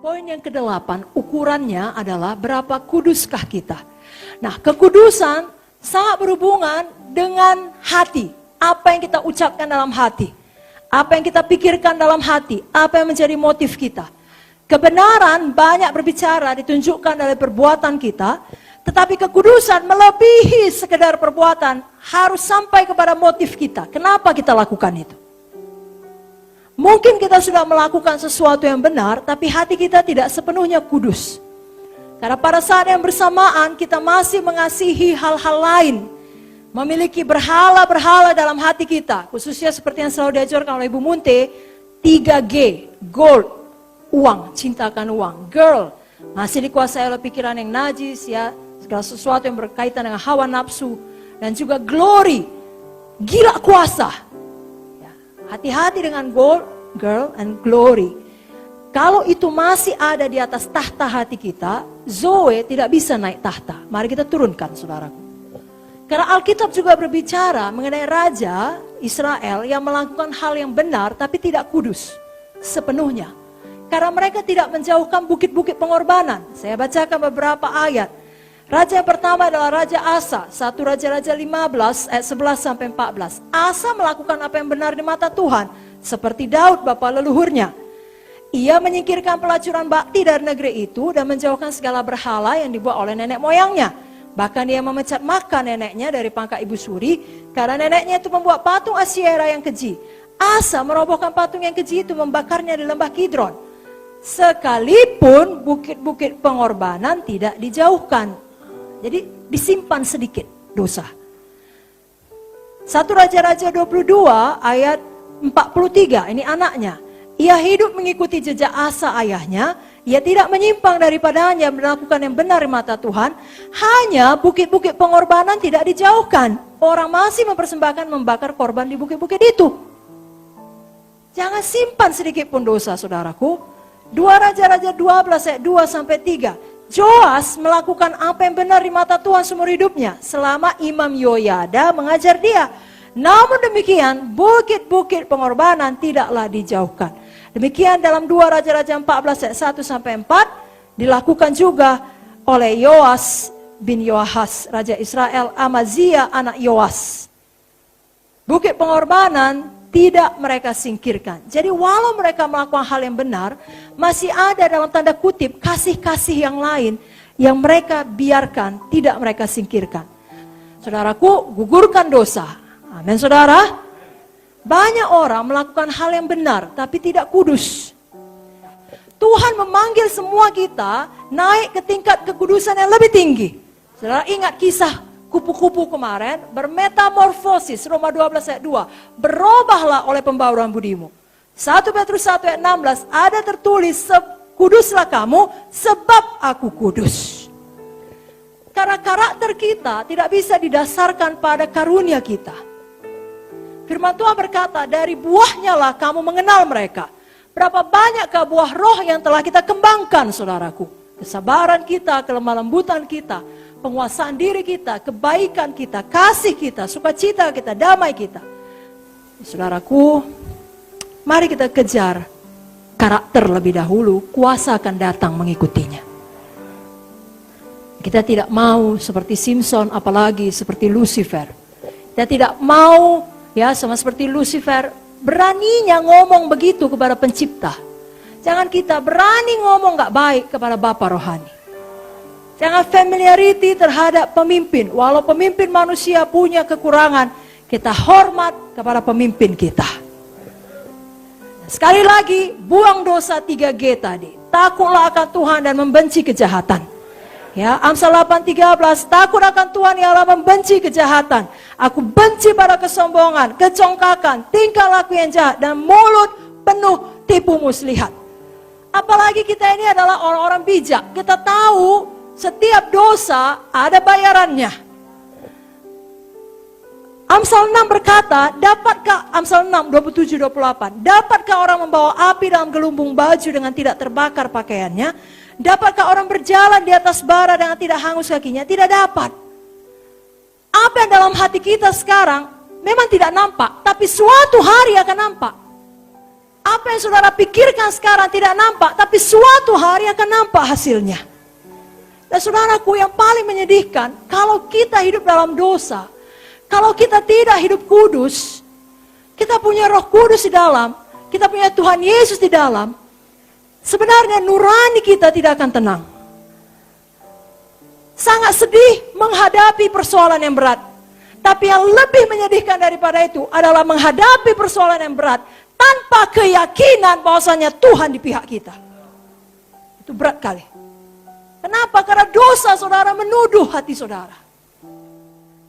Poin yang ke-8, ukurannya adalah berapa kuduskah kita. Nah, kekudusan sangat berhubungan dengan hati. Apa yang kita ucapkan dalam hati. Apa yang kita pikirkan dalam hati. Apa yang menjadi motif kita. Kebenaran banyak berbicara ditunjukkan dari perbuatan kita. Tetapi kekudusan melebihi sekedar perbuatan. Harus sampai kepada motif kita. Kenapa kita lakukan itu? Mungkin kita sudah melakukan sesuatu yang benar. Tapi hati kita tidak sepenuhnya kudus. Karena pada saat yang bersamaan kita masih mengasihi hal-hal lain. Memiliki berhala-berhala dalam hati kita. Khususnya seperti yang selalu diajarkan oleh Ibu Munte. 3G, gold, uang, cintakan uang. Girl, masih dikuasai oleh pikiran yang najis ya. Segala sesuatu yang berkaitan dengan hawa nafsu. Dan juga glory, gila kuasa. Ya, hati-hati dengan gold, girl, and glory. Kalau itu masih ada di atas tahta hati kita, Zoe tidak bisa naik tahta. Mari kita turunkan, saudaraku. Karena Alkitab juga berbicara mengenai Raja Israel yang melakukan hal yang benar tapi tidak kudus sepenuhnya. Karena mereka tidak menjauhkan bukit-bukit pengorbanan. Saya bacakan beberapa ayat. Raja yang pertama adalah Raja Asa. 1 Raja-Raja 15 ayat 11-14. Asa melakukan apa yang benar di mata Tuhan. Seperti Daud bapa leluhurnya. Ia menyingkirkan pelacuran bakti dari negeri itu dan menjauhkan segala berhala yang dibuat oleh nenek moyangnya. Bahkan dia memecat makan neneknya dari pangkat ibu suri karena neneknya itu membuat patung Asyera yang keji. Asa merobohkan patung yang keji itu, membakarnya di lembah Kidron. Sekalipun bukit-bukit pengorbanan tidak dijauhkan. Jadi disimpan sedikit dosa. 1 Raja-Raja 22 ayat 43, ini anaknya. Ia hidup mengikuti jejak Asa ayahnya. Ia tidak menyimpang daripadanya, melakukan yang benar di mata Tuhan. Hanya bukit-bukit pengorbanan tidak dijauhkan. Orang masih mempersembahkan membakar korban di bukit-bukit itu. Jangan simpan sedikit pun dosa, saudaraku. 2 Raja-Raja 12 ayat 2-3. Joas melakukan apa yang benar di mata Tuhan seumur hidupnya. Selama Imam Yoyada mengajar dia. Namun demikian, bukit-bukit pengorbanan tidaklah dijauhkan. Demikian dalam 2 Raja-Raja 14 ayat 1-4 dilakukan juga oleh Yoas bin Yoahas, Raja Israel, Amazia anak Yoas. Bukit pengorbanan tidak mereka singkirkan. Jadi walau mereka melakukan hal yang benar, masih ada dalam tanda kutip kasih-kasih yang lain yang mereka biarkan, tidak mereka singkirkan. Saudaraku, gugurkan dosa. Amin, saudara. Banyak orang melakukan hal yang benar tapi tidak kudus. Tuhan memanggil semua kita naik ke tingkat kekudusan yang lebih tinggi. Saudara ingat kisah kupu-kupu kemarin, bermetamorfosis, Roma 12 ayat 2. Berubahlah oleh pembauran budimu. 1 Petrus 1 ayat 16 ada tertulis, kuduslah kamu sebab aku kudus. Karena karakter kita tidak bisa didasarkan pada karunia kita. Firman Tuhan berkata, dari buahnya lah kamu mengenal mereka. Berapa banyakkah buah roh yang telah kita kembangkan, saudaraku. Kesabaran kita, kelemah lembutan kita, penguasaan diri kita, kebaikan kita, kasih kita, sukacita kita, damai kita. Saudaraku, mari kita kejar karakter lebih dahulu, kuasa akan datang mengikutinya. Kita tidak mau seperti Simpson, apalagi seperti Lucifer. Kita tidak mau ya, sama seperti Lucifer, beraninya ngomong begitu kepada pencipta. Jangan kita berani ngomong gak baik kepada Bapa rohani. Jangan familiarity terhadap pemimpin. Walau pemimpin manusia punya kekurangan, kita hormat kepada pemimpin kita. Sekali lagi, buang dosa 3G tadi. Takutlah akan Tuhan dan membenci kejahatan. Ya, Amsal 8:13, takut akan Tuhan ialah membenci kejahatan. Aku benci pada kesombongan, kecongkakan, tingkah laku yang jahat, dan mulut penuh tipu muslihat. Apalagi kita ini adalah orang-orang bijak. Kita tahu setiap dosa ada bayarannya. Amsal 6 berkata, dapatkah, Amsal 6, 27-28, dapatkah orang membawa api dalam gelumbung baju dengan tidak terbakar pakaiannya? Dapatkah orang berjalan di atas bara dengan tidak hangus kakinya? Tidak dapat. Apa yang dalam hati kita sekarang memang tidak nampak, tapi suatu hari akan nampak. Apa yang saudara pikirkan sekarang tidak nampak, tapi suatu hari akan nampak hasilnya. Dan saudaraku, yang paling menyedihkan, kalau kita hidup dalam dosa, kalau kita tidak hidup kudus, kita punya Roh Kudus di dalam, kita punya Tuhan Yesus di dalam, sebenarnya nurani kita tidak akan tenang. Sangat sedih menghadapi persoalan yang berat. Tapi yang lebih menyedihkan daripada itu adalah menghadapi persoalan yang berat tanpa keyakinan bahwasanya Tuhan di pihak kita. Itu berat kali. Kenapa? Karena dosa saudara menuduh hati saudara.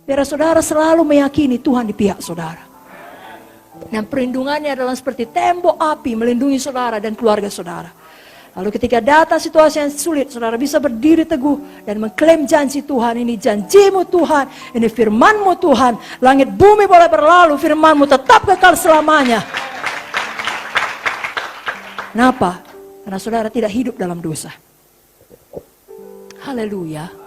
Biar saudara selalu meyakini Tuhan di pihak saudara. Dan perlindungannya adalah seperti tembok api melindungi saudara dan keluarga saudara. Lalu ketika datang situasi yang sulit, saudara bisa berdiri teguh dan mengklaim janji Tuhan. Ini janjimu Tuhan, ini firmanmu Tuhan. Langit bumi boleh berlalu, firmanmu tetap kekal selamanya. Kenapa? Karena saudara tidak hidup dalam dosa. Haleluya.